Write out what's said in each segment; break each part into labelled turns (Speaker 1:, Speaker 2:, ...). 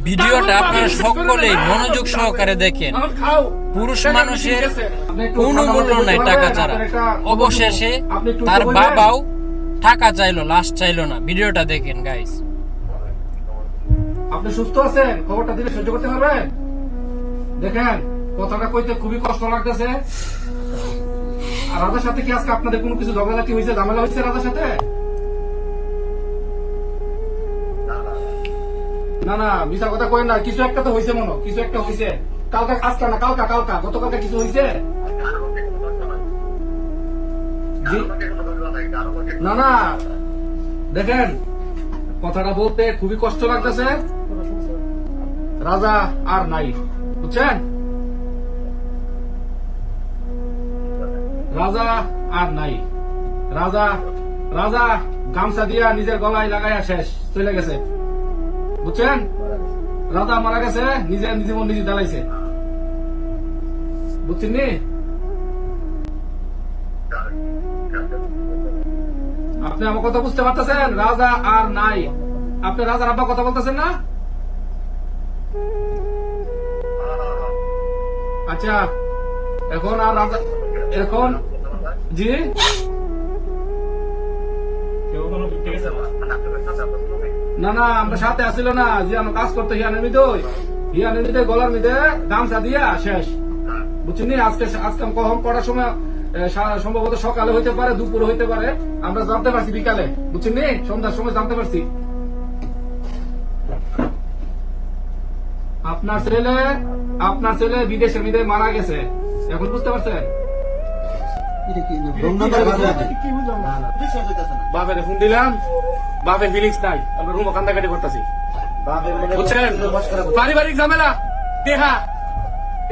Speaker 1: ভিডিওটা আপনারা সকলেই মনোযোগ সহকারে দেখেন। পুরুষ মানুষের কোনো মূল্য নাই টাকা ছাড়া। অবশেষে তার বাবাও টাকা চাইলো, লাস্ট চাইলো না। ভিডিওটা দেখেন গাইস।
Speaker 2: আপনি সুস্থ আছেন? খবরটা দিলে সহ্য করতে পারবেন? দেখেন কথাটা কইতে খুবই কষ্ট লাগতেছে। আর রাজার সাথে কি আজকে আপনাদের কোনো কিছু ঝগড়াঝাটি হয়েছে, ঝামেলা হয়েছে রাজার সাথে? না না, মিছা কথা কই না। কিছু একটা তো হয়েছে মনে, কিছু একটা হয়েছে। কালকা, আজকে না, কালকা কালকা গতকালকে কিছু হয়েছে? না না, দেখেন কথাটা বলতে খুবই কষ্ট লাগতেছে। রাজা আর নাই, বুঝছেন? রাজা আর নাই। রাজা রাজা গামছা দিয়া নিজের গলায় লাগাইয়া শেষ, চলে গেছে, বুঝছেন? রাজা মারা গেছে, নিজের জীবন নিজে জ্বালাইছে, বুঝছেন নি? আপনি আমার কথা বুঝতে পারতেছেন? রাজা আর নাই। আপনি রাজার আব্বা কথা বলতেছেন না? আচ্ছা, এখন আর রাজা এখন জি না না, আমরা সাথে আসছিল না যে আমরা কাজ করতে হিয়ানের মধ্যে গলার মধ্যে গামছা দিয়া শেষ, বুঝছেন? আজকে আজকে কখন কটার সময়, সম্ভবত সকালে হইতে পারে, দুপুরে হইতে পারে, আমরা জানতে পারছি বিকালে, বুঝছেন? সন্ধ্যার সময় জানতে পারছি। আপনার ছেলে বিদেশের মধ্যে মারা গেছে, এখন বুঝতে পারছেন? বাপের ফোন দিলাম, বাপের ফিলিংস নাই, আমরা রুমে কান্দাকাটি করতেছি, বুঝছেন? পারিবারিক ঝামেলা দেহা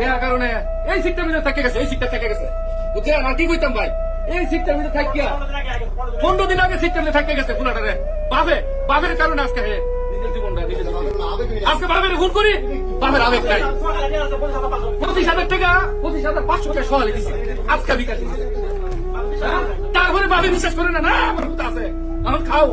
Speaker 2: এর কারণে এই সিটটার মধ্যে থেকে গেছে, এই সিটটা থেকে গেছে, বুঝছেন? আর কি কইতাম ভাই, এই সিটটার মধ্যে থাকিয়া 15 দিন আগে সিটটার মধ্যে থেকে গেছে ফুলাটারে। বাপের কারণে আজকে নিজের জীবনটা আজকে বাপের ভুল করি, বাপের আবেগ নাই। 25,000 টাকা, 25,500 টাকা সহালি দিচ্ছে আজকে বিকাশ, তারপরে বাপে বিশ্বাস করে না। না আমার আছে, আমার খাও।